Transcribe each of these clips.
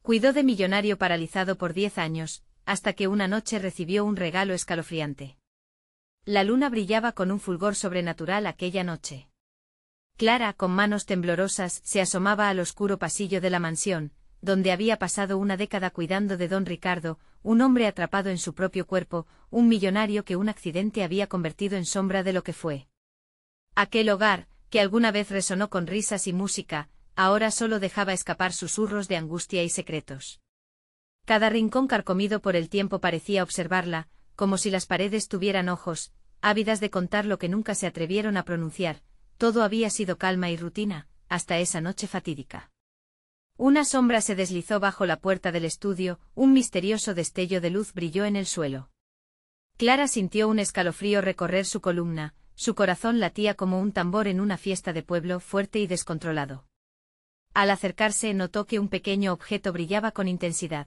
Cuidó de millonario paralizado por 10 años, hasta que una noche recibió un regalo escalofriante. La luna brillaba con un fulgor sobrenatural aquella noche. Clara, con manos temblorosas, se asomaba al oscuro pasillo de la mansión, donde había pasado una década cuidando de don Ricardo, un hombre atrapado en su propio cuerpo, un millonario que un accidente había convertido en sombra de lo que fue. Aquel hogar, que alguna vez resonó con risas y música, ahora solo dejaba escapar susurros de angustia y secretos. Cada rincón carcomido por el tiempo parecía observarla, como si las paredes tuvieran ojos, ávidas de contar lo que nunca se atrevieron a pronunciar. Todo había sido calma y rutina, hasta esa noche fatídica. Una sombra se deslizó bajo la puerta del estudio, un misterioso destello de luz brilló en el suelo. Clara sintió un escalofrío recorrer su columna, su corazón latía como un tambor en una fiesta de pueblo fuerte y descontrolado. Al acercarse notó que un pequeño objeto brillaba con intensidad.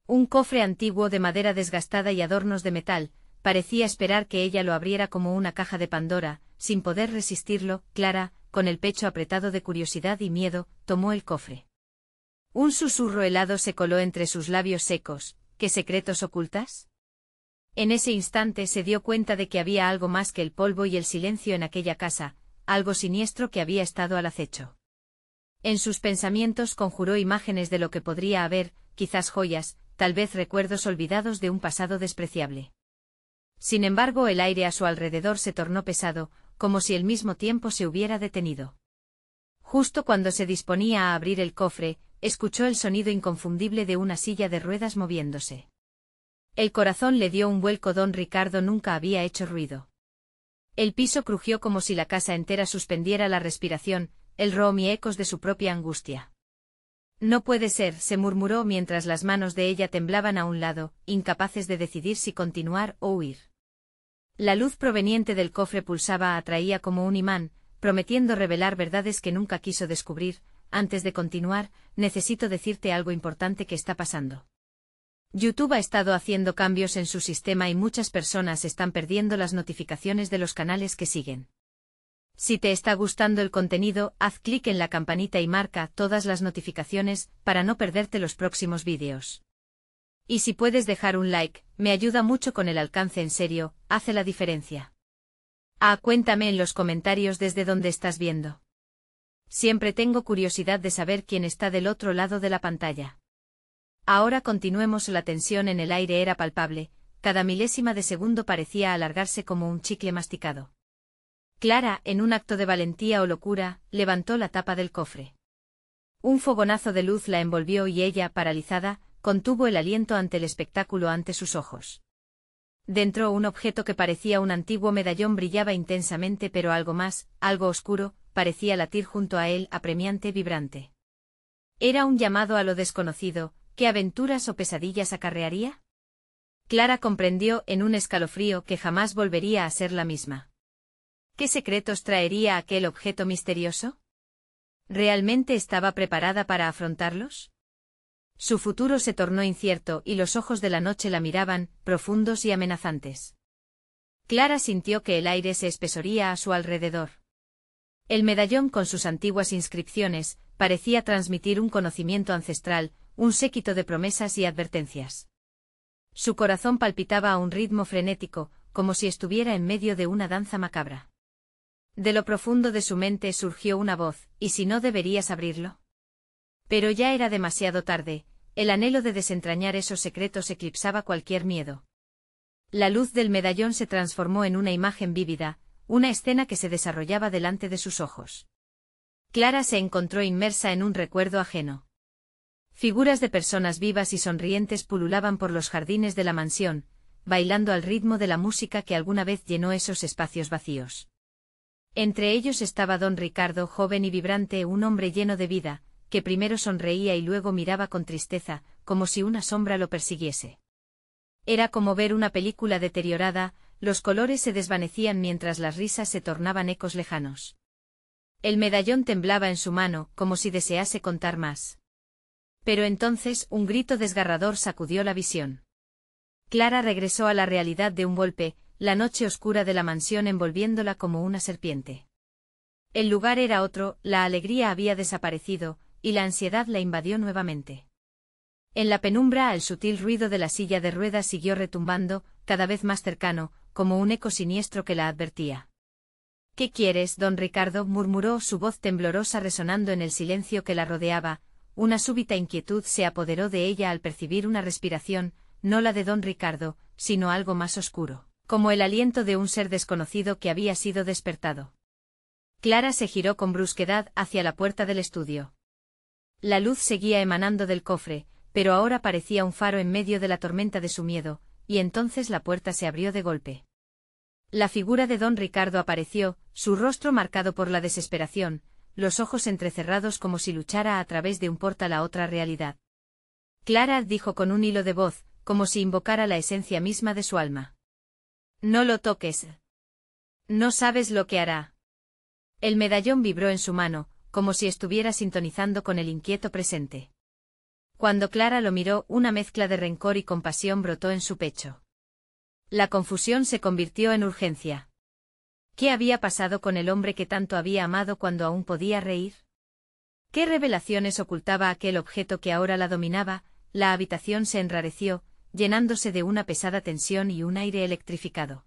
Un cofre antiguo de madera desgastada y adornos de metal, parecía esperar que ella lo abriera como una caja de Pandora. Sin poder resistirlo, Clara, con el pecho apretado de curiosidad y miedo, tomó el cofre. Un susurro helado se coló entre sus labios secos. ¿Qué secretos ocultas? En ese instante se dio cuenta de que había algo más que el polvo y el silencio en aquella casa, algo siniestro que había estado al acecho. En sus pensamientos conjuró imágenes de lo que podría haber, quizás joyas, tal vez recuerdos olvidados de un pasado despreciable. Sin embargo, el aire a su alrededor se tornó pesado, como si el mismo tiempo se hubiera detenido. Justo cuando se disponía a abrir el cofre, escuchó el sonido inconfundible de una silla de ruedas moviéndose. El corazón le dio un vuelco. Don Ricardo nunca había hecho ruido. El piso crujió como si la casa entera suspendiera la respiración, el rohom y ecos de su propia angustia. No puede ser, se murmuró mientras las manos de ella temblaban a un lado, incapaces de decidir si continuar o huir. La luz proveniente del cofre pulsaba, atraía como un imán, prometiendo revelar verdades que nunca quiso descubrir. Antes de continuar, necesito decirte algo importante que está pasando. YouTube ha estado haciendo cambios en su sistema y muchas personas están perdiendo las notificaciones de los canales que siguen. Si te está gustando el contenido, haz clic en la campanita y marca todas las notificaciones para no perderte los próximos vídeos. Y si puedes dejar un like, me ayuda mucho con el alcance, en serio, hace la diferencia. Cuéntame en los comentarios desde dónde estás viendo. Siempre tengo curiosidad de saber quién está del otro lado de la pantalla. Ahora continuemos. La tensión en el aire era palpable, cada milésima de segundo parecía alargarse como un chicle masticado. Clara, en un acto de valentía o locura, levantó la tapa del cofre. Un fogonazo de luz la envolvió y ella, paralizada, contuvo el aliento ante el espectáculo ante sus ojos. Dentro, un objeto que parecía un antiguo medallón brillaba intensamente, pero algo más, algo oscuro, parecía latir junto a él, apremiante, vibrante. ¿Era un llamado a lo desconocido? ¿Qué aventuras o pesadillas acarrearía? Clara comprendió en un escalofrío que jamás volvería a ser la misma. ¿Qué secretos traería aquel objeto misterioso? ¿Realmente estaba preparada para afrontarlos? Su futuro se tornó incierto y los ojos de la noche la miraban, profundos y amenazantes. Clara sintió que el aire se espesoría a su alrededor. El medallón con sus antiguas inscripciones parecía transmitir un conocimiento ancestral, un séquito de promesas y advertencias. Su corazón palpitaba a un ritmo frenético, como si estuviera en medio de una danza macabra. De lo profundo de su mente surgió una voz: ¿y si no deberías abrirlo? Pero ya era demasiado tarde, el anhelo de desentrañar esos secretos eclipsaba cualquier miedo. La luz del medallón se transformó en una imagen vívida, una escena que se desarrollaba delante de sus ojos. Clara se encontró inmersa en un recuerdo ajeno. Figuras de personas vivas y sonrientes pululaban por los jardines de la mansión, bailando al ritmo de la música que alguna vez llenó esos espacios vacíos. Entre ellos estaba don Ricardo, joven y vibrante, un hombre lleno de vida, que primero sonreía y luego miraba con tristeza, como si una sombra lo persiguiese. Era como ver una película deteriorada, los colores se desvanecían mientras las risas se tornaban ecos lejanos. El medallón temblaba en su mano, como si desease contar más. Pero entonces un grito desgarrador sacudió la visión. Clara regresó a la realidad de un golpe, la noche oscura de la mansión envolviéndola como una serpiente. El lugar era otro, la alegría había desaparecido, y la ansiedad la invadió nuevamente. En la penumbra el sutil ruido de la silla de ruedas siguió retumbando, cada vez más cercano, como un eco siniestro que la advertía. —¿Qué quieres, don Ricardo? —murmuró, su voz temblorosa resonando en el silencio que la rodeaba. Una súbita inquietud se apoderó de ella al percibir una respiración, no la de don Ricardo, sino algo más oscuro, como el aliento de un ser desconocido que había sido despertado. Clara se giró con brusquedad hacia la puerta del estudio. La luz seguía emanando del cofre, pero ahora parecía un faro en medio de la tormenta de su miedo, y entonces la puerta se abrió de golpe. La figura de don Ricardo apareció, su rostro marcado por la desesperación, los ojos entrecerrados como si luchara a través de un portal a otra realidad. Clara dijo con un hilo de voz, como si invocara la esencia misma de su alma. —No lo toques. No sabes lo que hará. El medallón vibró en su mano, como si estuviera sintonizando con el inquieto presente. Cuando Clara lo miró, una mezcla de rencor y compasión brotó en su pecho. La confusión se convirtió en urgencia. ¿Qué había pasado con el hombre que tanto había amado cuando aún podía reír? ¿Qué revelaciones ocultaba aquel objeto que ahora la dominaba? La habitación se enrareció, llenándose de una pesada tensión y un aire electrificado.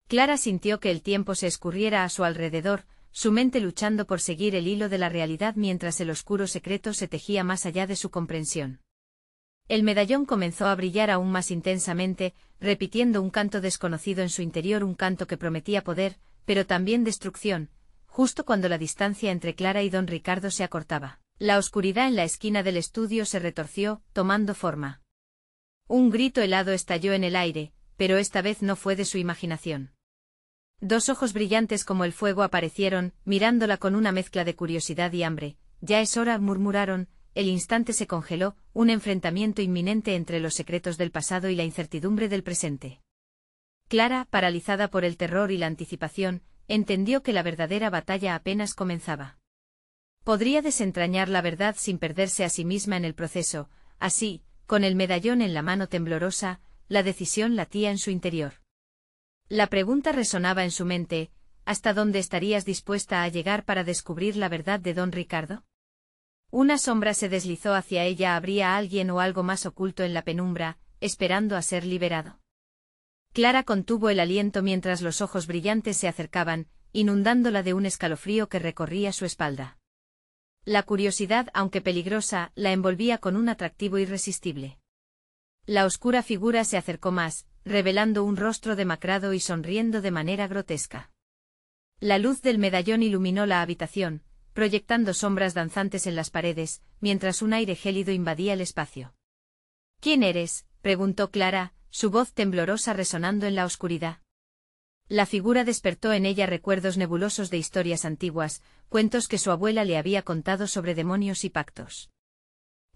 Clara sintió que el tiempo se escurriera a su alrededor, su mente luchando por seguir el hilo de la realidad mientras el oscuro secreto se tejía más allá de su comprensión. El medallón comenzó a brillar aún más intensamente, repitiendo un canto desconocido en su interior, un canto que prometía poder, pero también destrucción. Justo cuando la distancia entre Clara y don Ricardo se acortaba, la oscuridad en la esquina del estudio se retorció, tomando forma. Un grito helado estalló en el aire, pero esta vez no fue de su imaginación. Dos ojos brillantes como el fuego aparecieron, mirándola con una mezcla de curiosidad y hambre. —Ya es hora —murmuraron. El instante se congeló, un enfrentamiento inminente entre los secretos del pasado y la incertidumbre del presente. Clara, paralizada por el terror y la anticipación, entendió que la verdadera batalla apenas comenzaba. Podría desentrañar la verdad sin perderse a sí misma en el proceso. Así, con el medallón en la mano temblorosa, la decisión latía en su interior. La pregunta resonaba en su mente: ¿hasta dónde estarías dispuesta a llegar para descubrir la verdad de don Ricardo? Una sombra se deslizó hacia ella. ¿Habría alguien o algo más oculto en la penumbra, esperando a ser liberado? Clara contuvo el aliento mientras los ojos brillantes se acercaban, inundándola de un escalofrío que recorría su espalda. La curiosidad, aunque peligrosa, la envolvía con un atractivo irresistible. La oscura figura se acercó más, revelando un rostro demacrado y sonriendo de manera grotesca. La luz del medallón iluminó la habitación, proyectando sombras danzantes en las paredes, mientras un aire gélido invadía el espacio. —¿Quién eres? —preguntó Clara, su voz temblorosa resonando en la oscuridad. La figura despertó en ella recuerdos nebulosos de historias antiguas, cuentos que su abuela le había contado sobre demonios y pactos.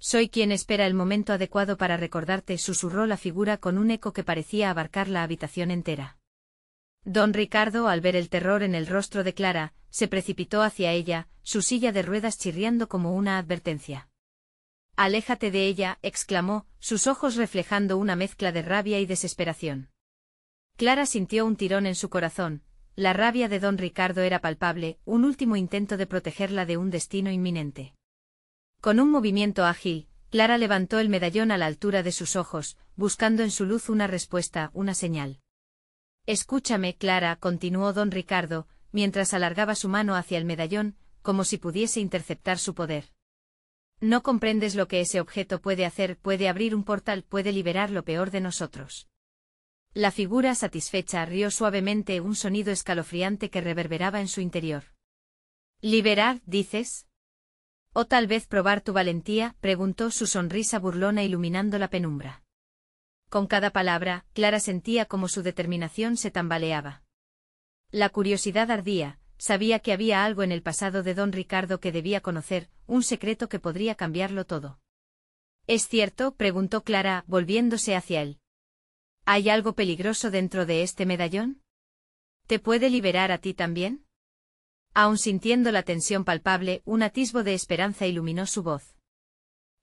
—Soy quien espera el momento adecuado para recordarte —susurró la figura con un eco que parecía abarcar la habitación entera. Don Ricardo, al ver el terror en el rostro de Clara, se precipitó hacia ella, su silla de ruedas chirriando como una advertencia. —Aléjate de ella —exclamó, sus ojos reflejando una mezcla de rabia y desesperación. Clara sintió un tirón en su corazón. La rabia de don Ricardo era palpable, un último intento de protegerla de un destino inminente. Con un movimiento ágil, Clara levantó el medallón a la altura de sus ojos, buscando en su luz una respuesta, una señal. —Escúchame, Clara —continuó don Ricardo, mientras alargaba su mano hacia el medallón, como si pudiese interceptar su poder. No comprendes lo que ese objeto puede hacer. Puede abrir un portal, puede liberar lo peor de nosotros. La figura satisfecha rió suavemente, un sonido escalofriante que reverberaba en su interior. —¿Liberar, dices? —¿O tal vez probar tu valentía? —preguntó, su sonrisa burlona iluminando la penumbra. Con cada palabra, Clara sentía como su determinación se tambaleaba. La curiosidad ardía, sabía que había algo en el pasado de don Ricardo que debía conocer, un secreto que podría cambiarlo todo. —¿Es cierto? —preguntó Clara, volviéndose hacia él. —¿Hay algo peligroso dentro de este medallón? ¿Te puede liberar a ti también? Aun sintiendo la tensión palpable, un atisbo de esperanza iluminó su voz.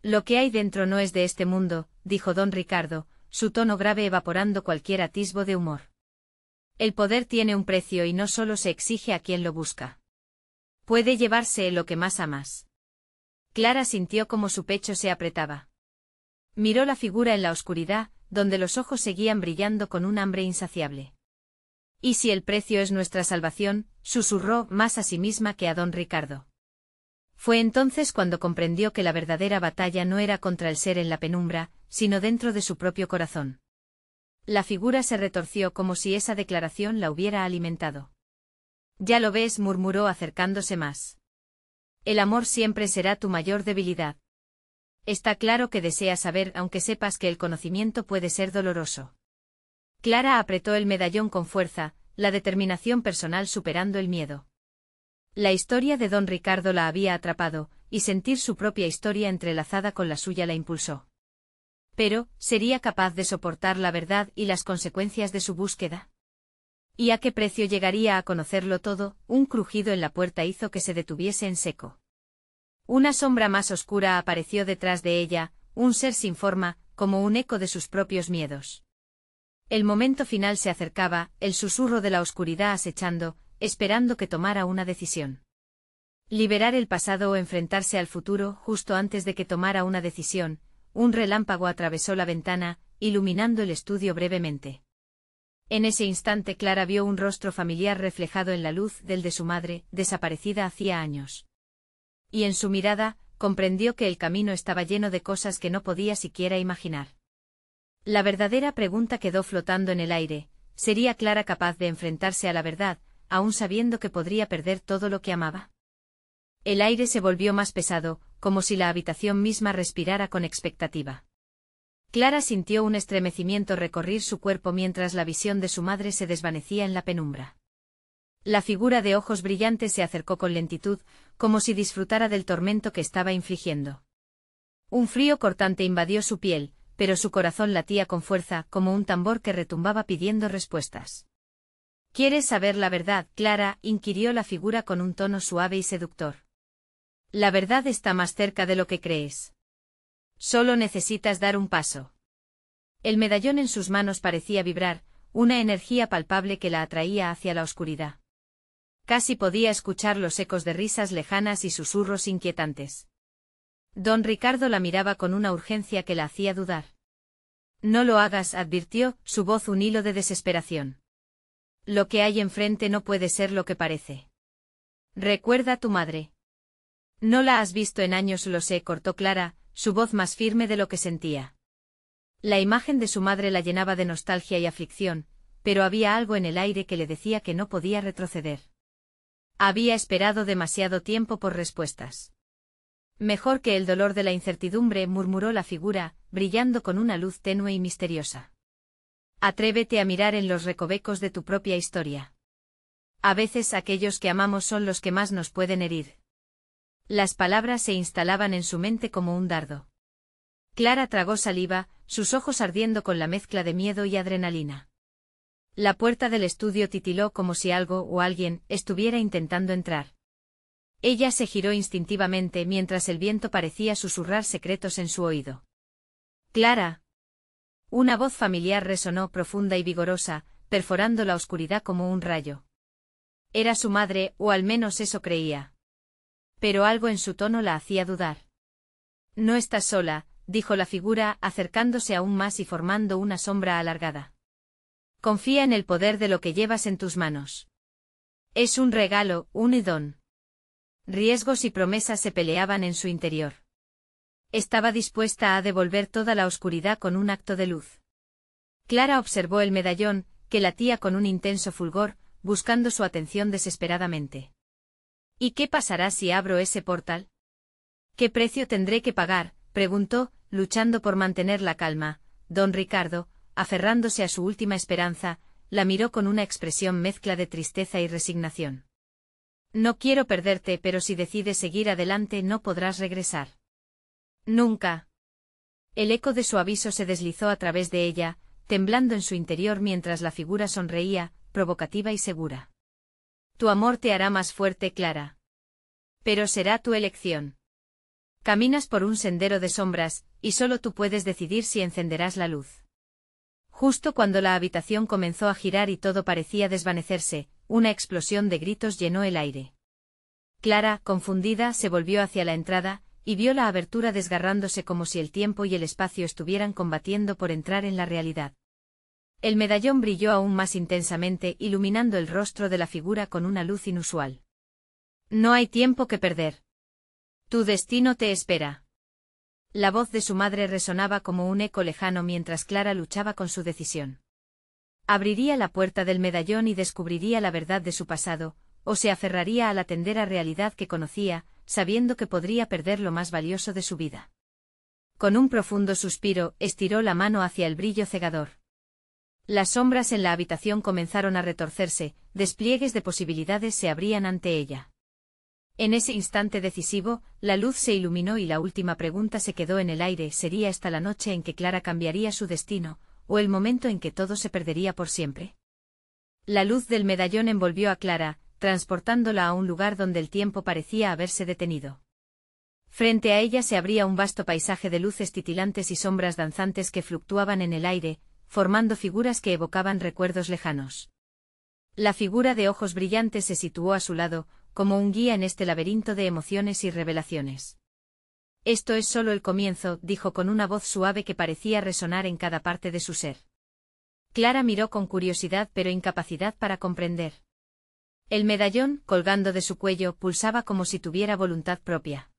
—Lo que hay dentro no es de este mundo —dijo don Ricardo, su tono grave evaporando cualquier atisbo de humor. El poder tiene un precio y no solo se exige a quien lo busca. Puede llevarse lo que más amas. Clara sintió como su pecho se apretaba. Miró la figura en la oscuridad, donde los ojos seguían brillando con un hambre insaciable. «¿Y si el precio es nuestra salvación?», susurró más a sí misma que a don Ricardo. Fue entonces cuando comprendió que la verdadera batalla no era contra el ser en la penumbra, sino dentro de su propio corazón. La figura se retorció como si esa declaración la hubiera alimentado. «Ya lo ves», murmuró acercándose más. «El amor siempre será tu mayor debilidad. Está claro que deseas saber, aunque sepas que el conocimiento puede ser doloroso». Clara apretó el medallón con fuerza, la determinación personal superando el miedo. La historia de don Ricardo la había atrapado, y sentir su propia historia entrelazada con la suya la impulsó. Pero, ¿sería capaz de soportar la verdad y las consecuencias de su búsqueda? ¿Y a qué precio llegaría a conocerlo todo? Un crujido en la puerta hizo que se detuviese en seco. Una sombra más oscura apareció detrás de ella, un ser sin forma, como un eco de sus propios miedos. El momento final se acercaba, el susurro de la oscuridad acechando, esperando que tomara una decisión. Liberar el pasado o enfrentarse al futuro. Justo antes de que tomara una decisión, un relámpago atravesó la ventana, iluminando el estudio brevemente. En ese instante Clara vio un rostro familiar reflejado en la luz del de su madre, desaparecida hacía años. Y en su mirada, comprendió que el camino estaba lleno de cosas que no podía siquiera imaginar. La verdadera pregunta quedó flotando en el aire: ¿sería Clara capaz de enfrentarse a la verdad, aún sabiendo que podría perder todo lo que amaba? El aire se volvió más pesado, como si la habitación misma respirara con expectativa. Clara sintió un estremecimiento recorrer su cuerpo mientras la visión de su madre se desvanecía en la penumbra. La figura de ojos brillantes se acercó con lentitud, como si disfrutara del tormento que estaba infligiendo. Un frío cortante invadió su piel, pero su corazón latía con fuerza, como un tambor que retumbaba pidiendo respuestas. «¿Quieres saber la verdad, Clara?», inquirió la figura con un tono suave y seductor. «La verdad está más cerca de lo que crees. Solo necesitas dar un paso». El medallón en sus manos parecía vibrar, una energía palpable que la atraía hacia la oscuridad. Casi podía escuchar los ecos de risas lejanas y susurros inquietantes. Don Ricardo la miraba con una urgencia que la hacía dudar. «No lo hagas», advirtió, su voz un hilo de desesperación. «Lo que hay enfrente no puede ser lo que parece. Recuerda a tu madre». «No la has visto en años», lo sé, cortó Clara, su voz más firme de lo que sentía. La imagen de su madre la llenaba de nostalgia y aflicción, pero había algo en el aire que le decía que no podía retroceder. Había esperado demasiado tiempo por respuestas. «Mejor que el dolor de la incertidumbre», murmuró la figura, brillando con una luz tenue y misteriosa. «Atrévete a mirar en los recovecos de tu propia historia. A veces aquellos que amamos son los que más nos pueden herir». Las palabras se instalaban en su mente como un dardo. Clara tragó saliva, sus ojos ardiendo con la mezcla de miedo y adrenalina. La puerta del estudio titiló como si algo o alguien estuviera intentando entrar. Ella se giró instintivamente mientras el viento parecía susurrar secretos en su oído. «Clara». Una voz familiar resonó profunda y vigorosa, perforando la oscuridad como un rayo. Era su madre, o al menos eso creía. Pero algo en su tono la hacía dudar. «No estás sola», dijo la figura, acercándose aún más y formando una sombra alargada. «Confía en el poder de lo que llevas en tus manos. Es un regalo, un don». Riesgos y promesas se peleaban en su interior. Estaba dispuesta a devolver toda la oscuridad con un acto de luz. Clara observó el medallón, que latía con un intenso fulgor, buscando su atención desesperadamente. «¿Y qué pasará si abro ese portal? ¿Qué precio tendré que pagar?», preguntó, luchando por mantener la calma. Don Ricardo, aferrándose a su última esperanza, la miró con una expresión mezcla de tristeza y resignación. «No quiero perderte, pero si decides seguir adelante no podrás regresar. Nunca». El eco de su aviso se deslizó a través de ella, temblando en su interior mientras la figura sonreía, provocativa y segura. «Tu amor te hará más fuerte, Clara. Pero será tu elección. Caminas por un sendero de sombras, y solo tú puedes decidir si encenderás la luz». Justo cuando la habitación comenzó a girar y todo parecía desvanecerse, una explosión de gritos llenó el aire. Clara, confundida, se volvió hacia la entrada, y vio la abertura desgarrándose como si el tiempo y el espacio estuvieran combatiendo por entrar en la realidad. El medallón brilló aún más intensamente, iluminando el rostro de la figura con una luz inusual. No hay tiempo que perder. Tu destino te espera. La voz de su madre resonaba como un eco lejano mientras Clara luchaba con su decisión. Abriría la puerta del medallón y descubriría la verdad de su pasado, o se aferraría a la tendera realidad que conocía, sabiendo que podría perder lo más valioso de su vida. Con un profundo suspiro, estiró la mano hacia el brillo cegador. Las sombras en la habitación comenzaron a retorcerse, despliegues de posibilidades se abrían ante ella. En ese instante decisivo, la luz se iluminó y la última pregunta se quedó en el aire: ¿sería esta la noche en que Clara cambiaría su destino, o el momento en que todo se perdería por siempre? La luz del medallón envolvió a Clara, transportándola a un lugar donde el tiempo parecía haberse detenido. Frente a ella se abría un vasto paisaje de luces titilantes y sombras danzantes que fluctuaban en el aire, formando figuras que evocaban recuerdos lejanos. La figura de ojos brillantes se situó a su lado, como un guía en este laberinto de emociones y revelaciones. Esto es solo el comienzo, dijo con una voz suave que parecía resonar en cada parte de su ser. Clara miró con curiosidad pero incapacidad para comprender. El medallón, colgando de su cuello, pulsaba como si tuviera voluntad propia.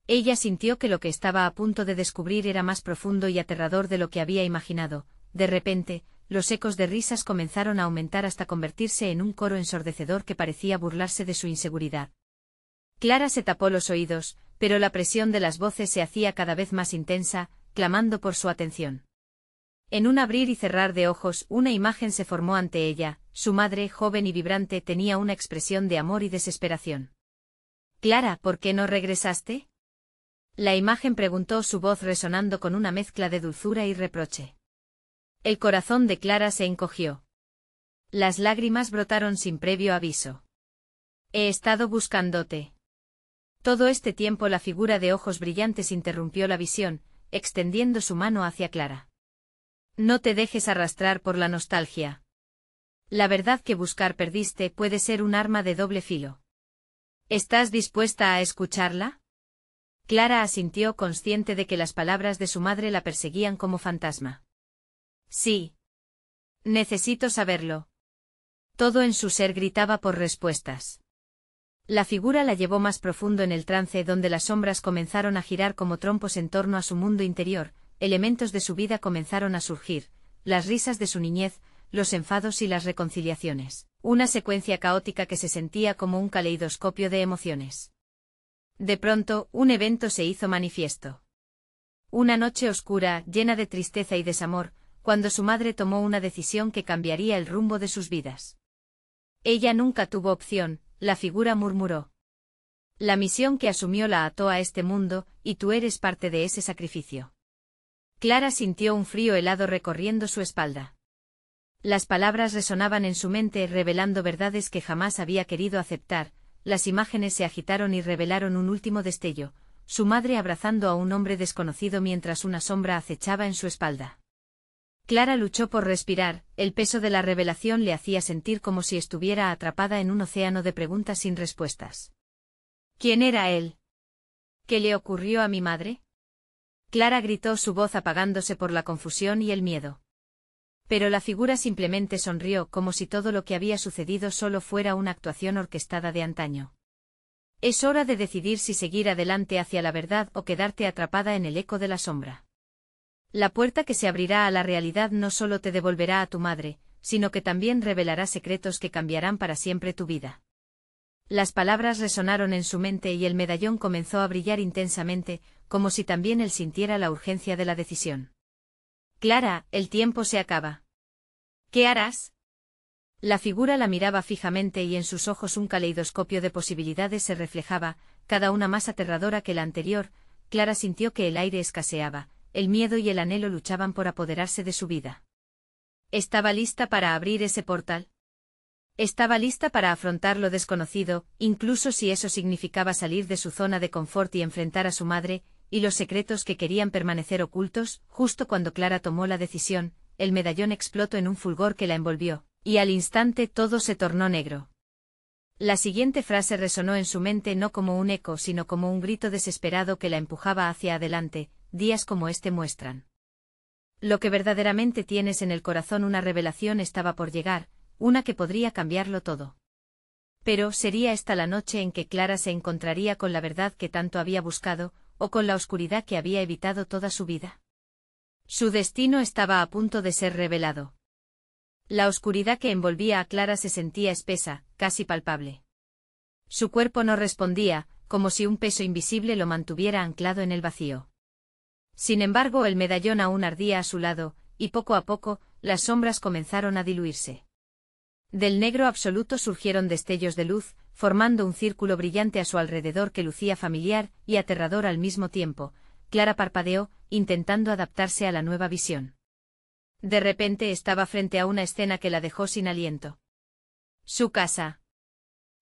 Ella sintió que lo que estaba a punto de descubrir era más profundo y aterrador de lo que había imaginado. De repente, los ecos de risas comenzaron a aumentar hasta convertirse en un coro ensordecedor que parecía burlarse de su inseguridad. Clara se tapó los oídos, pero la presión de las voces se hacía cada vez más intensa, clamando por su atención. En un abrir y cerrar de ojos, una imagen se formó ante ella: su madre, joven y vibrante, tenía una expresión de amor y desesperación. «Clara, ¿por qué no regresaste?», la imagen preguntó, su voz resonando con una mezcla de dulzura y reproche. El corazón de Clara se encogió. Las lágrimas brotaron sin previo aviso. «He estado buscándote». Todo este tiempo la figura de ojos brillantes interrumpió la visión, extendiendo su mano hacia Clara. «No te dejes arrastrar por la nostalgia. La verdad que buscar perdiste puede ser un arma de doble filo. ¿Estás dispuesta a escucharla?». Clara asintió, consciente de que las palabras de su madre la perseguían como fantasma. «Sí. Necesito saberlo». Todo en su ser gritaba por respuestas. La figura la llevó más profundo en el trance, donde las sombras comenzaron a girar como trompos en torno a su mundo interior, elementos de su vida comenzaron a surgir, las risas de su niñez, los enfados y las reconciliaciones, una secuencia caótica que se sentía como un caleidoscopio de emociones. De pronto, un evento se hizo manifiesto. Una noche oscura, llena de tristeza y desamor, cuando su madre tomó una decisión que cambiaría el rumbo de sus vidas. «Ella nunca tuvo opción», la figura murmuró. «La misión que asumió la ató a este mundo, y tú eres parte de ese sacrificio». Clara sintió un frío helado recorriendo su espalda. Las palabras resonaban en su mente, revelando verdades que jamás había querido aceptar. Las imágenes se agitaron y revelaron un último destello: su madre abrazando a un hombre desconocido mientras una sombra acechaba en su espalda. Clara luchó por respirar, el peso de la revelación le hacía sentir como si estuviera atrapada en un océano de preguntas sin respuestas. ¿Quién era él? ¿Qué le ocurrió a mi madre?, Clara gritó, su voz apagándose por la confusión y el miedo. Pero la figura simplemente sonrió, como si todo lo que había sucedido solo fuera una actuación orquestada de antaño. «Es hora de decidir si seguir adelante hacia la verdad o quedarte atrapada en el eco de la sombra. La puerta que se abrirá a la realidad no solo te devolverá a tu madre, sino que también revelará secretos que cambiarán para siempre tu vida». Las palabras resonaron en su mente y el medallón comenzó a brillar intensamente, como si también él sintiera la urgencia de la decisión. «Clara, el tiempo se acaba. ¿Qué harás?». La figura la miraba fijamente y en sus ojos un caleidoscopio de posibilidades se reflejaba, cada una más aterradora que la anterior. Clara sintió que el aire escaseaba, el miedo y el anhelo luchaban por apoderarse de su vida. ¿Estaba lista para abrir ese portal? Estaba lista para afrontar lo desconocido, incluso si eso significaba salir de su zona de confort y enfrentar a su madre, y los secretos que querían permanecer ocultos. Justo cuando Clara tomó la decisión, el medallón explotó en un fulgor que la envolvió, y al instante todo se tornó negro. La siguiente frase resonó en su mente no como un eco sino como un grito desesperado que la empujaba hacia adelante. Días como este muestran lo que verdaderamente tienes en el corazón. Una revelación estaba por llegar, una que podría cambiarlo todo. Pero, ¿sería esta la noche en que Clara se encontraría con la verdad que tanto había buscado, o con la oscuridad que había evitado toda su vida? Su destino estaba a punto de ser revelado. La oscuridad que envolvía a Clara se sentía espesa, casi palpable. Su cuerpo no respondía, como si un peso invisible lo mantuviera anclado en el vacío. Sin embargo, el medallón aún ardía a su lado, y poco a poco, las sombras comenzaron a diluirse. Del negro absoluto surgieron destellos de luz, formando un círculo brillante a su alrededor que lucía familiar y aterrador al mismo tiempo. Clara parpadeó, intentando adaptarse a la nueva visión. De repente estaba frente a una escena que la dejó sin aliento. Su casa.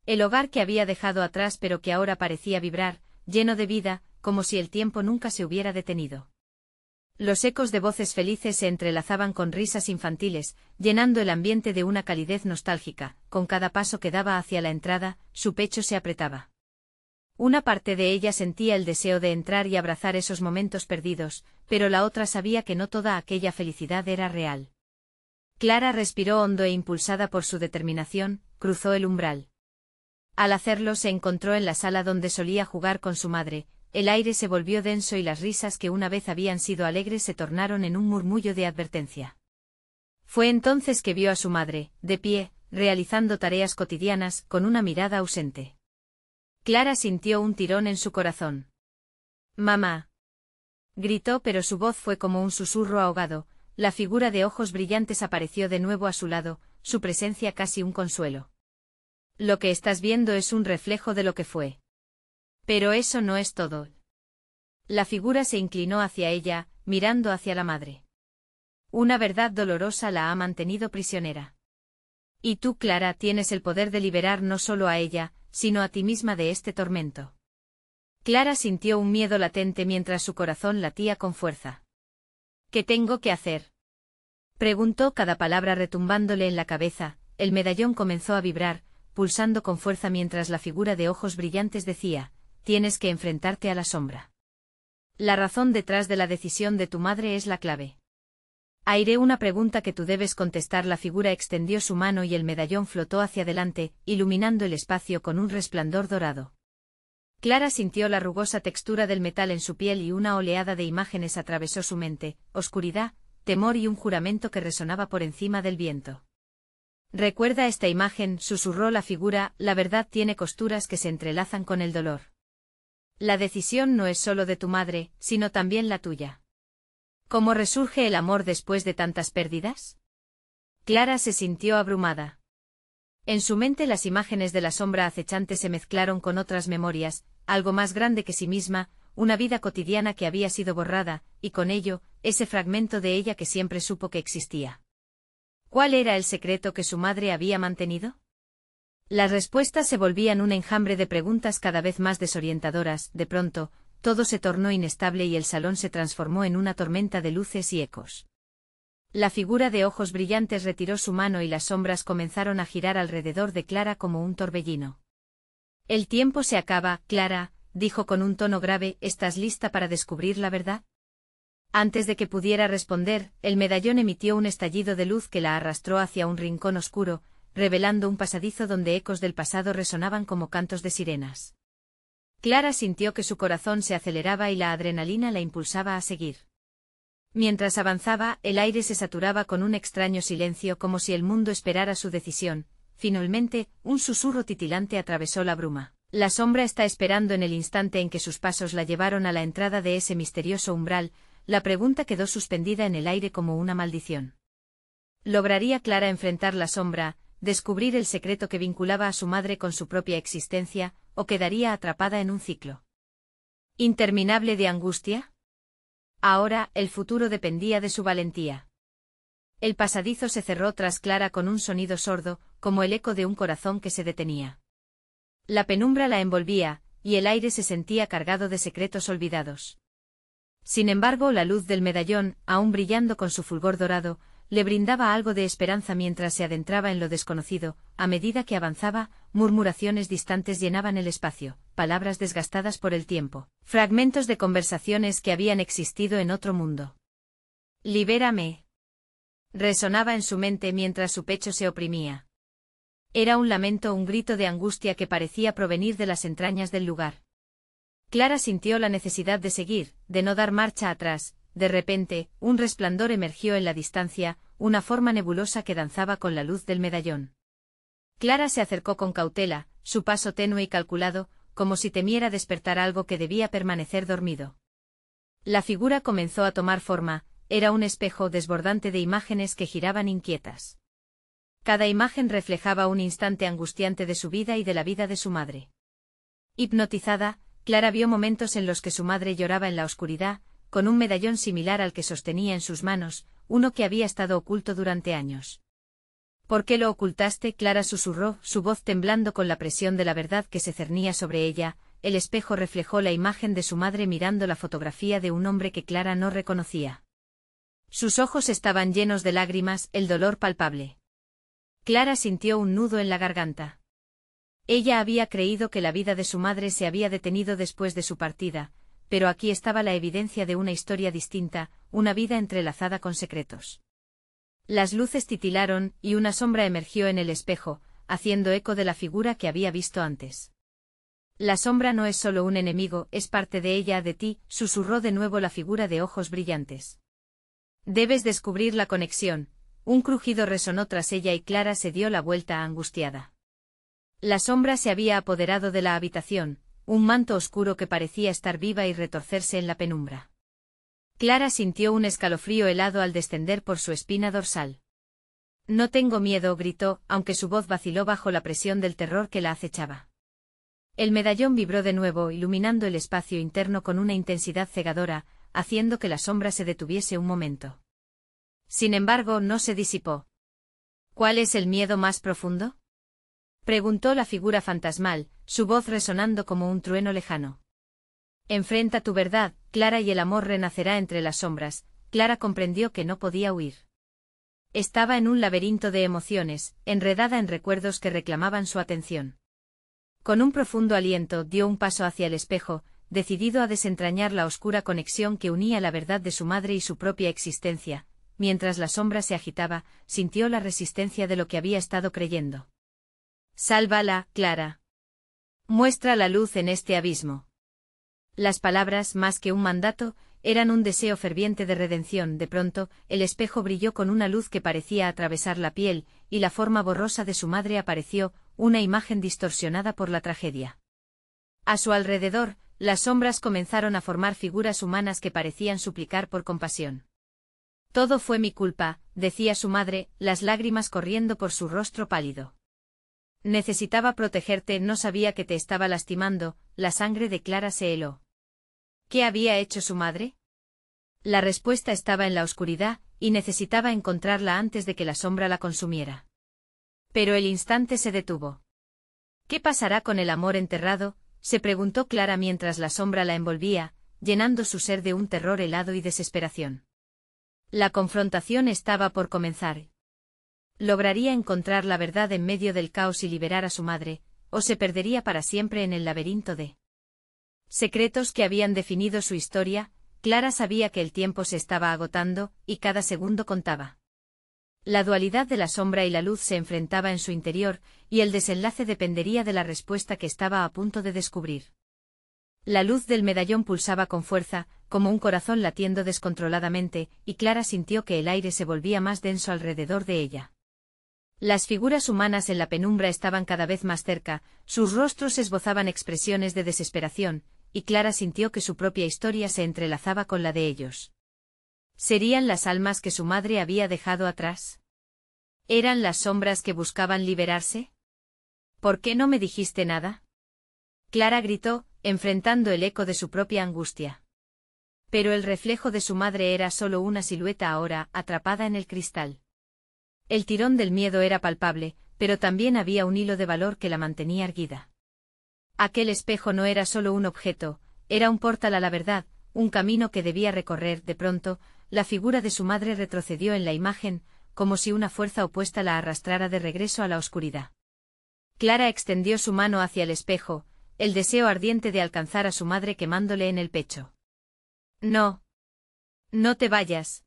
El hogar que había dejado atrás pero que ahora parecía vibrar, lleno de vida, como si el tiempo nunca se hubiera detenido. Los ecos de voces felices se entrelazaban con risas infantiles, llenando el ambiente de una calidez nostálgica. Con cada paso que daba hacia la entrada, su pecho se apretaba. Una parte de ella sentía el deseo de entrar y abrazar esos momentos perdidos, pero la otra sabía que no toda aquella felicidad era real. Clara respiró hondo e impulsada por su determinación, cruzó el umbral. Al hacerlo se encontró en la sala donde solía jugar con su madre. El aire se volvió denso y las risas que una vez habían sido alegres se tornaron en un murmullo de advertencia. Fue entonces que vio a su madre, de pie, realizando tareas cotidianas, con una mirada ausente. Clara sintió un tirón en su corazón. «¡Mamá!», gritó, pero su voz fue como un susurro ahogado. La figura de ojos brillantes apareció de nuevo a su lado, su presencia casi un consuelo. «Lo que estás viendo es un reflejo de lo que fue. Pero eso no es todo». La figura se inclinó hacia ella, mirando hacia la madre. «Una verdad dolorosa la ha mantenido prisionera. Y tú, Clara, tienes el poder de liberar no solo a ella, sino a ti misma de este tormento». Clara sintió un miedo latente mientras su corazón latía con fuerza. «¿Qué tengo que hacer?», preguntó, cada palabra retumbándole en la cabeza. El medallón comenzó a vibrar, pulsando con fuerza mientras la figura de ojos brillantes decía: «Tienes que enfrentarte a la sombra. La razón detrás de la decisión de tu madre es la clave. Haré una pregunta que tú debes contestar». La figura extendió su mano y el medallón flotó hacia adelante, iluminando el espacio con un resplandor dorado. Clara sintió la rugosa textura del metal en su piel y una oleada de imágenes atravesó su mente: oscuridad, temor y un juramento que resonaba por encima del viento. «Recuerda esta imagen», susurró la figura, «la verdad tiene costuras que se entrelazan con el dolor. La decisión no es solo de tu madre, sino también la tuya». ¿Cómo resurge el amor después de tantas pérdidas? Clara se sintió abrumada. En su mente las imágenes de la sombra acechante se mezclaron con otras memorias, algo más grande que sí misma, una vida cotidiana que había sido borrada, y con ello, ese fragmento de ella que siempre supo que existía. ¿Cuál era el secreto que su madre había mantenido? Las respuestas se volvían un enjambre de preguntas cada vez más desorientadoras. De pronto, todo se tornó inestable y el salón se transformó en una tormenta de luces y ecos. La figura de ojos brillantes retiró su mano y las sombras comenzaron a girar alrededor de Clara como un torbellino. «El tiempo se acaba, Clara», dijo con un tono grave. «¿Estás lista para descubrir la verdad?». Antes de que pudiera responder, el medallón emitió un estallido de luz que la arrastró hacia un rincón oscuro, revelando un pasadizo donde ecos del pasado resonaban como cantos de sirenas. Clara sintió que su corazón se aceleraba y la adrenalina la impulsaba a seguir. Mientras avanzaba, el aire se saturaba con un extraño silencio, como si el mundo esperara su decisión. Finalmente, un susurro titilante atravesó la bruma. «La sombra está esperando». En el instante en que sus pasos la llevaron a la entrada de ese misterioso umbral, la pregunta quedó suspendida en el aire como una maldición. ¿Lograría Clara enfrentar la sombra, descubrir el secreto que vinculaba a su madre con su propia existencia, o quedaría atrapada en un ciclo interminable de angustia? Ahora, el futuro dependía de su valentía. El pasadizo se cerró tras Clara con un sonido sordo, como el eco de un corazón que se detenía. La penumbra la envolvía, y el aire se sentía cargado de secretos olvidados. Sin embargo, la luz del medallón, aún brillando con su fulgor dorado, le brindaba algo de esperanza mientras se adentraba en lo desconocido. A medida que avanzaba, murmuraciones distantes llenaban el espacio, palabras desgastadas por el tiempo, fragmentos de conversaciones que habían existido en otro mundo. «Libérame», resonaba en su mente mientras su pecho se oprimía. Era un lamento, un grito de angustia que parecía provenir de las entrañas del lugar. Clara sintió la necesidad de seguir, de no dar marcha atrás. De repente, un resplandor emergió en la distancia, una forma nebulosa que danzaba con la luz del medallón. Clara se acercó con cautela, su paso tenue y calculado, como si temiera despertar algo que debía permanecer dormido. La figura comenzó a tomar forma, era un espejo desbordante de imágenes que giraban inquietas. Cada imagen reflejaba un instante angustiante de su vida y de la vida de su madre. Hipnotizada, Clara vio momentos en los que su madre lloraba en la oscuridad, con un medallón similar al que sostenía en sus manos, uno que había estado oculto durante años. «¿Por qué lo ocultaste?», Clara susurró, su voz temblando con la presión de la verdad que se cernía sobre ella. El espejo reflejó la imagen de su madre mirando la fotografía de un hombre que Clara no reconocía. Sus ojos estaban llenos de lágrimas, el dolor palpable. Clara sintió un nudo en la garganta. Ella había creído que la vida de su madre se había detenido después de su partida, pero aquí estaba la evidencia de una historia distinta, una vida entrelazada con secretos. Las luces titilaron, y una sombra emergió en el espejo, haciendo eco de la figura que había visto antes. «La sombra no es solo un enemigo, es parte de ella, de ti», susurró de nuevo la figura de ojos brillantes. «Debes descubrir la conexión». Un crujido resonó tras ella y Clara se dio la vuelta angustiada. La sombra se había apoderado de la habitación, un manto oscuro que parecía estar viva y retorcerse en la penumbra. Clara sintió un escalofrío helado al descender por su espina dorsal. «No tengo miedo», gritó, aunque su voz vaciló bajo la presión del terror que la acechaba. El medallón vibró de nuevo, iluminando el espacio interno con una intensidad cegadora, haciendo que la sombra se detuviese un momento. Sin embargo, no se disipó. «¿Cuál es el miedo más profundo?», preguntó la figura fantasmal, su voz resonando como un trueno lejano. «Enfrenta tu verdad, Clara, y el amor renacerá entre las sombras». Clara comprendió que no podía huir. Estaba en un laberinto de emociones, enredada en recuerdos que reclamaban su atención. Con un profundo aliento dio un paso hacia el espejo, decidido a desentrañar la oscura conexión que unía la verdad de su madre y su propia existencia. Mientras la sombra se agitaba, sintió la resistencia de lo que había estado creyendo. «Sálvala, Clara. Muestra la luz en este abismo». Las palabras, más que un mandato, eran un deseo ferviente de redención. De pronto, el espejo brilló con una luz que parecía atravesar la piel, y la forma borrosa de su madre apareció, una imagen distorsionada por la tragedia. A su alrededor, las sombras comenzaron a formar figuras humanas que parecían suplicar por compasión. «Todo fue mi culpa», decía su madre, las lágrimas corriendo por su rostro pálido. «Necesitaba protegerte, no sabía que te estaba lastimando». La sangre de Clara se heló. ¿Qué había hecho su madre? La respuesta estaba en la oscuridad, y necesitaba encontrarla antes de que la sombra la consumiera. Pero el instante se detuvo. «¿Qué pasará con el amor enterrado?», se preguntó Clara mientras la sombra la envolvía, llenando su ser de un terror helado y desesperación. La confrontación estaba por comenzar. ¿Lograría encontrar la verdad en medio del caos y liberar a su madre, o se perdería para siempre en el laberinto de secretos que habían definido su historia? Clara sabía que el tiempo se estaba agotando, y cada segundo contaba. La dualidad de la sombra y la luz se enfrentaba en su interior, y el desenlace dependería de la respuesta que estaba a punto de descubrir. La luz del medallón pulsaba con fuerza, como un corazón latiendo descontroladamente, y Clara sintió que el aire se volvía más denso alrededor de ella. Las figuras humanas en la penumbra estaban cada vez más cerca, sus rostros esbozaban expresiones de desesperación, y Clara sintió que su propia historia se entrelazaba con la de ellos. ¿Serían las almas que su madre había dejado atrás? ¿Eran las sombras que buscaban liberarse? ¿Por qué no me dijiste nada?, Clara gritó, enfrentando el eco de su propia angustia. Pero el reflejo de su madre era solo una silueta ahora, atrapada en el cristal. El tirón del miedo era palpable, pero también había un hilo de valor que la mantenía erguida. Aquel espejo no era solo un objeto, era un portal a la verdad, un camino que debía recorrer. De pronto, la figura de su madre retrocedió en la imagen, como si una fuerza opuesta la arrastrara de regreso a la oscuridad. Clara extendió su mano hacia el espejo, el deseo ardiente de alcanzar a su madre quemándole en el pecho. «No. No te vayas»,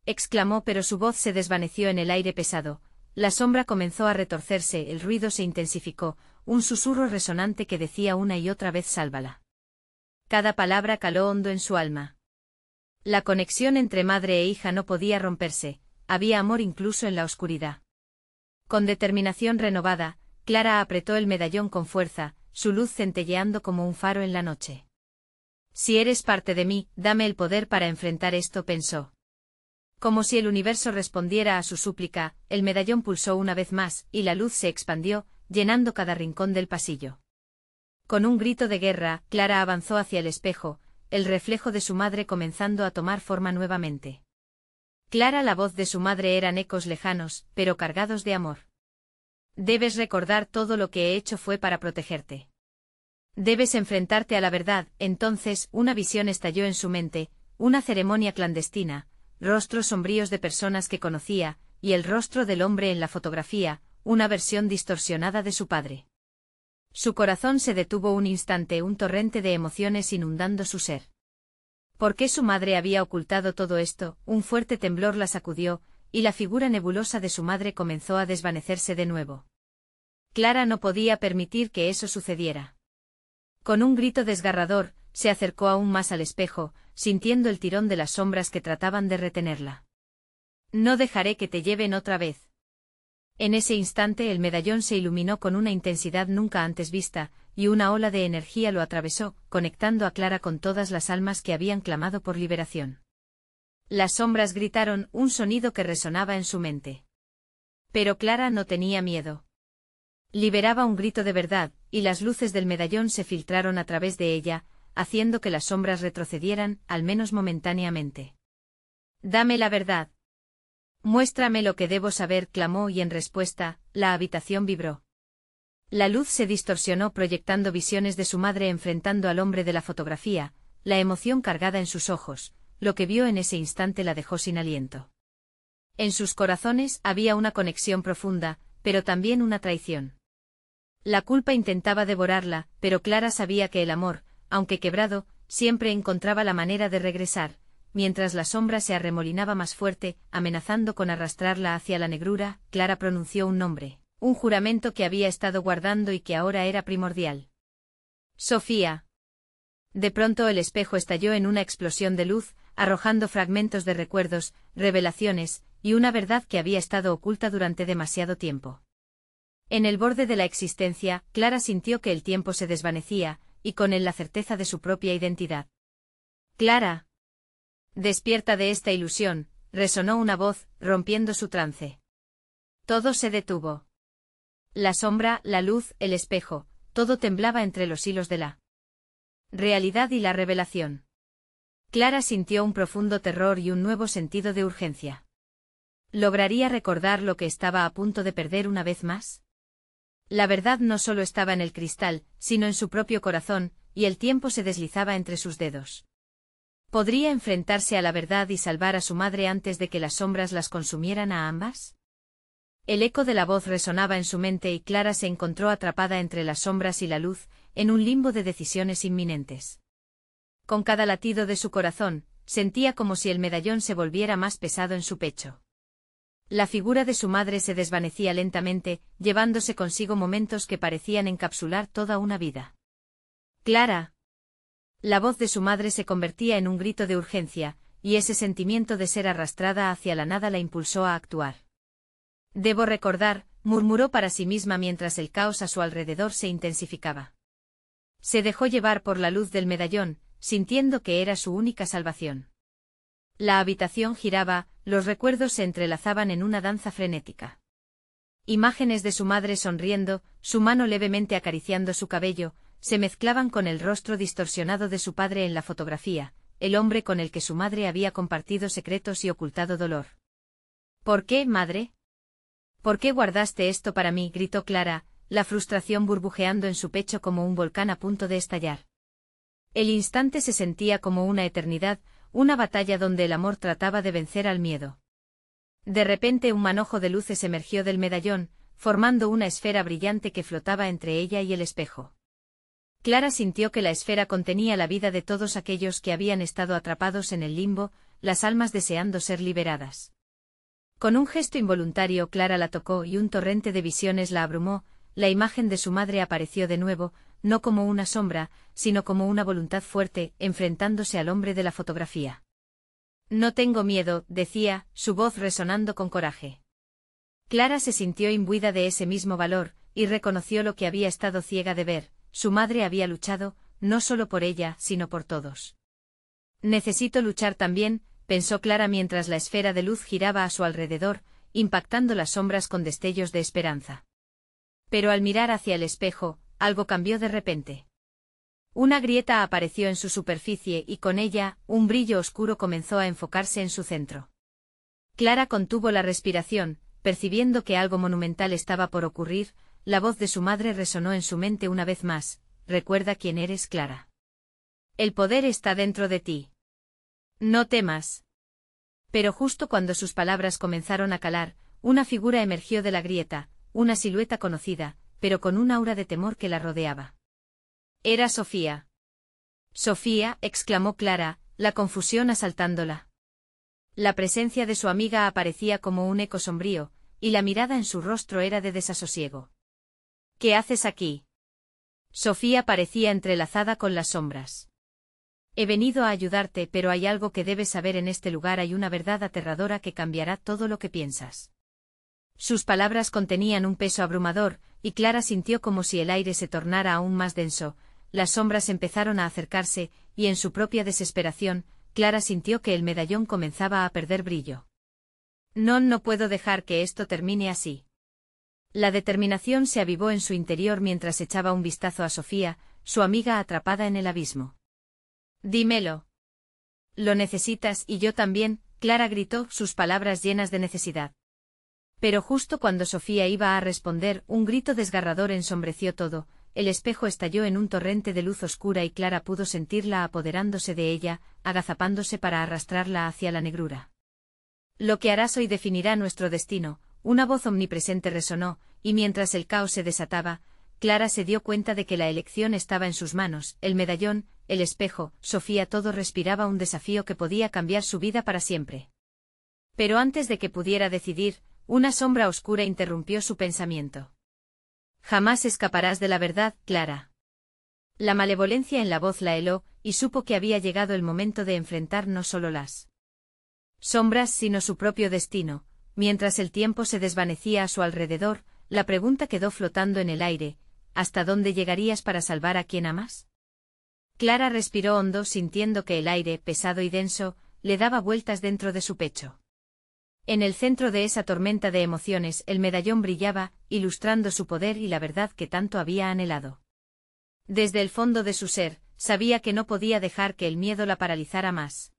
exclamó, pero su voz se desvaneció en el aire pesado. La sombra comenzó a retorcerse, el ruido se intensificó, un susurro resonante que decía una y otra vez «sálvala». Cada palabra caló hondo en su alma. La conexión entre madre e hija no podía romperse, había amor incluso en la oscuridad. Con determinación renovada, Clara apretó el medallón con fuerza, su luz centelleando como un faro en la noche. «Si eres parte de mí, dame el poder para enfrentar esto», pensó. Como si el universo respondiera a su súplica, el medallón pulsó una vez más, y la luz se expandió, llenando cada rincón del pasillo. Con un grito de guerra, Clara avanzó hacia el espejo, el reflejo de su madre comenzando a tomar forma nuevamente. Clara, la voz de su madre eran ecos lejanos, pero cargados de amor. «Debes recordar todo lo que he hecho fue para protegerte. Debes enfrentarte a la verdad». Entonces, una visión estalló en su mente, una ceremonia clandestina, rostros sombríos de personas que conocía, y el rostro del hombre en la fotografía, una versión distorsionada de su padre. Su corazón se detuvo un instante, un torrente de emociones inundando su ser. ¿Por qué su madre había ocultado todo esto? Un fuerte temblor la sacudió, y la figura nebulosa de su madre comenzó a desvanecerse de nuevo. Clara no podía permitir que eso sucediera. Con un grito desgarrador, se acercó aún más al espejo, sintiendo el tirón de las sombras que trataban de retenerla. «No dejaré que te lleven otra vez». En ese instante el medallón se iluminó con una intensidad nunca antes vista, y una ola de energía lo atravesó, conectando a Clara con todas las almas que habían clamado por liberación. Las sombras gritaron, un sonido que resonaba en su mente. Pero Clara no tenía miedo. Liberaba un grito de verdad, y las luces del medallón se filtraron a través de ella, haciendo que las sombras retrocedieran, al menos momentáneamente. «Dame la verdad. Muéstrame lo que debo saber», clamó, y en respuesta, la habitación vibró. La luz se distorsionó proyectando visiones de su madre enfrentando al hombre de la fotografía, la emoción cargada en sus ojos, lo que vio en ese instante la dejó sin aliento. En sus corazones había una conexión profunda, pero también una traición. La culpa intentaba devorarla, pero Clara sabía que el amor, aunque quebrado, siempre encontraba la manera de regresar. Mientras la sombra se arremolinaba más fuerte, amenazando con arrastrarla hacia la negrura, Clara pronunció un nombre, un juramento que había estado guardando y que ahora era primordial. «Sofía». De pronto el espejo estalló en una explosión de luz, arrojando fragmentos de recuerdos, revelaciones, y una verdad que había estado oculta durante demasiado tiempo. En el borde de la existencia, Clara sintió que el tiempo se desvanecía, y con él la certeza de su propia identidad. «Clara. Despierta de esta ilusión», resonó una voz, rompiendo su trance. Todo se detuvo. La sombra, la luz, el espejo, todo temblaba entre los hilos de la realidad y la revelación. Clara sintió un profundo terror y un nuevo sentido de urgencia. ¿Lograría recordar lo que estaba a punto de perder una vez más? La verdad no solo estaba en el cristal, sino en su propio corazón, y el tiempo se deslizaba entre sus dedos. ¿Podría enfrentarse a la verdad y salvar a su madre antes de que las sombras las consumieran a ambas? El eco de la voz resonaba en su mente y Clara se encontró atrapada entre las sombras y la luz, en un limbo de decisiones inminentes. Con cada latido de su corazón, sentía como si el medallón se volviera más pesado en su pecho. La figura de su madre se desvanecía lentamente, llevándose consigo momentos que parecían encapsular toda una vida. «Clara». La voz de su madre se convertía en un grito de urgencia, y ese sentimiento de ser arrastrada hacia la nada la impulsó a actuar. «Debo recordar», murmuró para sí misma mientras el caos a su alrededor se intensificaba. Se dejó llevar por la luz del medallón, sintiendo que era su única salvación. La habitación giraba, los recuerdos se entrelazaban en una danza frenética. Imágenes de su madre sonriendo, su mano levemente acariciando su cabello, se mezclaban con el rostro distorsionado de su padre en la fotografía, el hombre con el que su madre había compartido secretos y ocultado dolor. «¿Por qué, madre? ¿Por qué guardaste esto para mí?», gritó Clara, la frustración burbujeando en su pecho como un volcán a punto de estallar. El instante se sentía como una eternidad, una batalla donde el amor trataba de vencer al miedo. De repente un manojo de luces emergió del medallón, formando una esfera brillante que flotaba entre ella y el espejo. Clara sintió que la esfera contenía la vida de todos aquellos que habían estado atrapados en el limbo, las almas deseando ser liberadas. Con un gesto involuntario Clara la tocó y un torrente de visiones la abrumó, la imagen de su madre apareció de nuevo, no como una sombra, sino como una voluntad fuerte, enfrentándose al hombre de la fotografía. No tengo miedo, decía, su voz resonando con coraje. Clara se sintió imbuida de ese mismo valor, y reconoció lo que había estado ciega de ver, su madre había luchado, no solo por ella, sino por todos. Necesito luchar también, pensó Clara mientras la esfera de luz giraba a su alrededor, impactando las sombras con destellos de esperanza. Pero al mirar hacia el espejo, algo cambió de repente. Una grieta apareció en su superficie y con ella, un brillo oscuro comenzó a enfocarse en su centro. Clara contuvo la respiración, percibiendo que algo monumental estaba por ocurrir. La voz de su madre resonó en su mente una vez más: recuerda quién eres, Clara. El poder está dentro de ti. No temas. Pero justo cuando sus palabras comenzaron a calar, una figura emergió de la grieta, una silueta conocida, pero con un aura de temor que la rodeaba. Era Sofía. Sofía, exclamó Clara, la confusión asaltándola. La presencia de su amiga aparecía como un eco sombrío, y la mirada en su rostro era de desasosiego. ¿Qué haces aquí? Sofía parecía entrelazada con las sombras. He venido a ayudarte, pero hay algo que debes saber en este lugar, hay una verdad aterradora que cambiará todo lo que piensas. Sus palabras contenían un peso abrumador, y Clara sintió como si el aire se tornara aún más denso, las sombras empezaron a acercarse, y en su propia desesperación, Clara sintió que el medallón comenzaba a perder brillo. No puedo dejar que esto termine así. La determinación se avivó en su interior mientras echaba un vistazo a Sofía, su amiga atrapada en el abismo. Dímelo. Lo necesitas y yo también, Clara gritó, sus palabras llenas de necesidad. Pero justo cuando Sofía iba a responder, un grito desgarrador ensombreció todo, el espejo estalló en un torrente de luz oscura y Clara pudo sentirla apoderándose de ella, agazapándose para arrastrarla hacia la negrura. Lo que harás hoy definirá nuestro destino, una voz omnipresente resonó, y mientras el caos se desataba, Clara se dio cuenta de que la elección estaba en sus manos, el medallón, el espejo, Sofía, todo respiraba un desafío que podía cambiar su vida para siempre. Pero antes de que pudiera decidir, una sombra oscura interrumpió su pensamiento. Jamás escaparás de la verdad, Clara. La malevolencia en la voz la heló, y supo que había llegado el momento de enfrentar no solo las sombras sino su propio destino. Mientras el tiempo se desvanecía a su alrededor, la pregunta quedó flotando en el aire: ¿hasta dónde llegarías para salvar a quien amas? Clara respiró hondo sintiendo que el aire, pesado y denso, le daba vueltas dentro de su pecho. En el centro de esa tormenta de emociones el medallón brillaba, ilustrando su poder y la verdad que tanto había anhelado. Desde el fondo de su ser, sabía que no podía dejar que el miedo la paralizara más.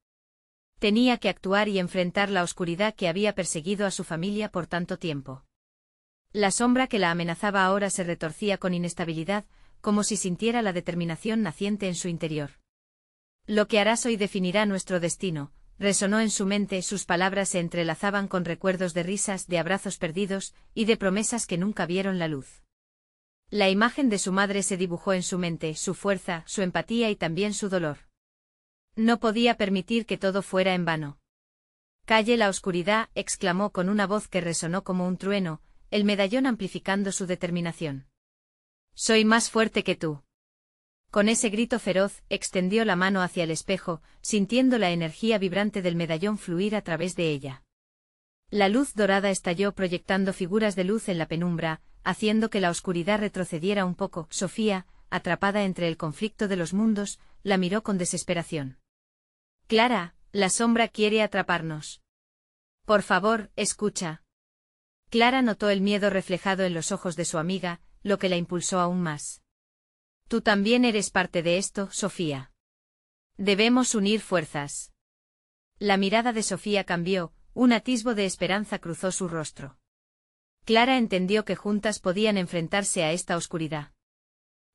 Tenía que actuar y enfrentar la oscuridad que había perseguido a su familia por tanto tiempo. La sombra que la amenazaba ahora se retorcía con inestabilidad, como si sintiera la determinación naciente en su interior. Lo que harás hoy definirá nuestro destino, resonó en su mente, sus palabras se entrelazaban con recuerdos de risas, de abrazos perdidos, y de promesas que nunca vieron la luz. La imagen de su madre se dibujó en su mente, su fuerza, su empatía y también su dolor. No podía permitir que todo fuera en vano. Calle la oscuridad, exclamó con una voz que resonó como un trueno, el medallón amplificando su determinación. Soy más fuerte que tú. Con ese grito feroz, extendió la mano hacia el espejo, sintiendo la energía vibrante del medallón fluir a través de ella. La luz dorada estalló proyectando figuras de luz en la penumbra, haciendo que la oscuridad retrocediera un poco. Sofía, atrapada entre el conflicto de los mundos, la miró con desesperación. Clara, la sombra quiere atraparnos. Por favor, escucha. Clara notó el miedo reflejado en los ojos de su amiga, lo que la impulsó aún más. Tú también eres parte de esto, Sofía. Debemos unir fuerzas. La mirada de Sofía cambió, un atisbo de esperanza cruzó su rostro. Clara entendió que juntas podían enfrentarse a esta oscuridad.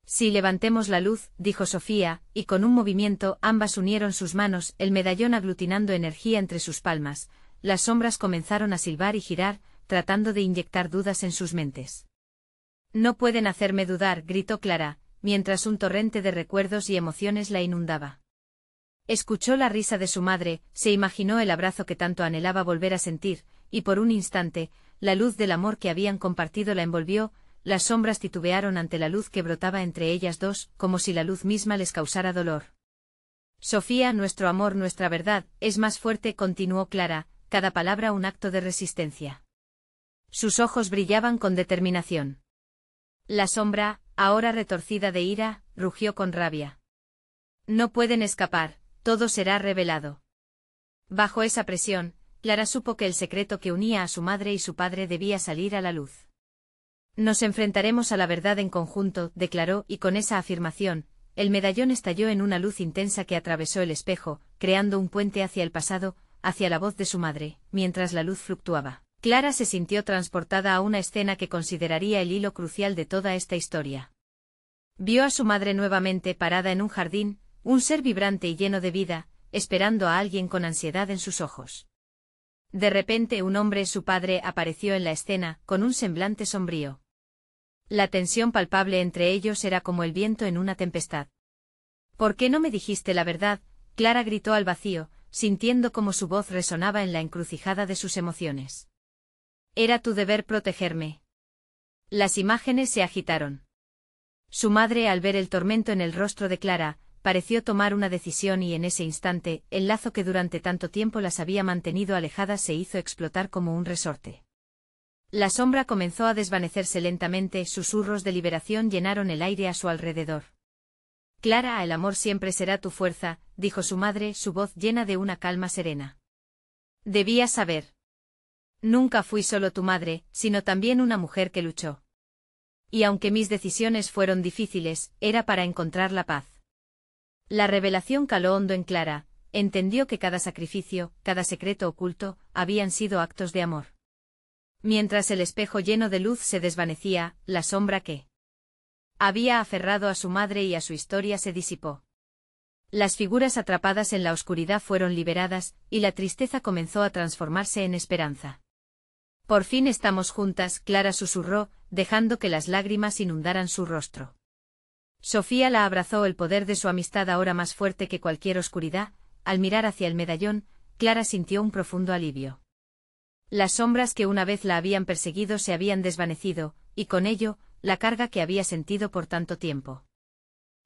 Si levantemos la luz, dijo Sofía, y con un movimiento ambas unieron sus manos, el medallón aglutinando energía entre sus palmas, las sombras comenzaron a silbar y girar, tratando de inyectar dudas en sus mentes. No pueden hacerme dudar, gritó Clara, mientras un torrente de recuerdos y emociones la inundaba. Escuchó la risa de su madre, se imaginó el abrazo que tanto anhelaba volver a sentir, y por un instante, la luz del amor que habían compartido la envolvió. Las sombras titubearon ante la luz que brotaba entre ellas dos, como si la luz misma les causara dolor. Sofía, nuestro amor, nuestra verdad, es más fuerte, continuó Clara, cada palabra un acto de resistencia. Sus ojos brillaban con determinación. La sombra, ahora retorcida de ira, rugió con rabia. No pueden escapar, todo será revelado. Bajo esa presión, Clara supo que el secreto que unía a su madre y su padre debía salir a la luz. Nos enfrentaremos a la verdad en conjunto, declaró, y con esa afirmación, el medallón estalló en una luz intensa que atravesó el espejo, creando un puente hacia el pasado, hacia la voz de su madre, mientras la luz fluctuaba. Clara se sintió transportada a una escena que consideraría el hilo crucial de toda esta historia. Vio a su madre nuevamente parada en un jardín, un ser vibrante y lleno de vida, esperando a alguien con ansiedad en sus ojos. De repente un hombre, su padre, apareció en la escena, con un semblante sombrío. La tensión palpable entre ellos era como el viento en una tempestad. ¿Por qué no me dijiste la verdad?, Clara gritó al vacío, sintiendo como su voz resonaba en la encrucijada de sus emociones. Era tu deber protegerme. Las imágenes se agitaron. Su madre, al ver el tormento en el rostro de Clara, pareció tomar una decisión y en ese instante, el lazo que durante tanto tiempo las había mantenido alejadas se hizo explotar como un resorte. La sombra comenzó a desvanecerse lentamente, susurros de liberación llenaron el aire a su alrededor. Clara, el amor siempre será tu fuerza, dijo su madre, su voz llena de una calma serena. Debías saber. Nunca fui solo tu madre, sino también una mujer que luchó. Y aunque mis decisiones fueron difíciles, era para encontrar la paz. La revelación caló hondo en Clara, entendió que cada sacrificio, cada secreto oculto, habían sido actos de amor. Mientras el espejo lleno de luz se desvanecía, la sombra que había aferrado a su madre y a su historia se disipó. Las figuras atrapadas en la oscuridad fueron liberadas, y la tristeza comenzó a transformarse en esperanza. Por fin estamos juntas, Clara susurró, dejando que las lágrimas inundaran su rostro. Sofía la abrazó, el poder de su amistad ahora más fuerte que cualquier oscuridad. Al mirar hacia el medallón, Clara sintió un profundo alivio. Las sombras que una vez la habían perseguido se habían desvanecido, y con ello, la carga que había sentido por tanto tiempo.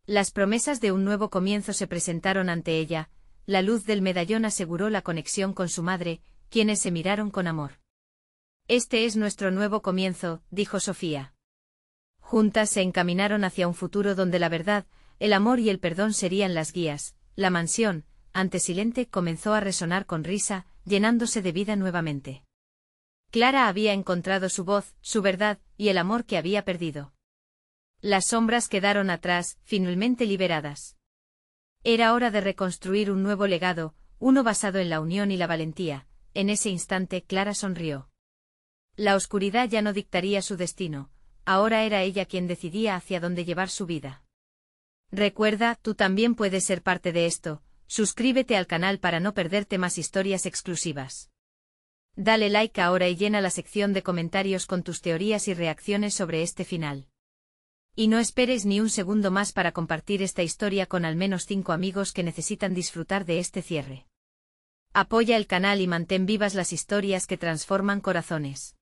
Las promesas de un nuevo comienzo se presentaron ante ella, la luz del medallón aseguró la conexión con su madre, quienes se miraron con amor. Este es nuestro nuevo comienzo, dijo Sofía. Juntas se encaminaron hacia un futuro donde la verdad, el amor y el perdón serían las guías. La mansión, antes silente, comenzó a resonar con risa, llenándose de vida nuevamente. Clara había encontrado su voz, su verdad, y el amor que había perdido. Las sombras quedaron atrás, finalmente liberadas. Era hora de reconstruir un nuevo legado, uno basado en la unión y la valentía. En ese instante Clara sonrió. La oscuridad ya no dictaría su destino, ahora era ella quien decidía hacia dónde llevar su vida. Recuerda, tú también puedes ser parte de esto, suscríbete al canal para no perderte más historias exclusivas. Dale like ahora y llena la sección de comentarios con tus teorías y reacciones sobre este final. Y no esperes ni un segundo más para compartir esta historia con al menos 5 amigos que necesitan disfrutar de este cierre. Apoya el canal y mantén vivas las historias que transforman corazones.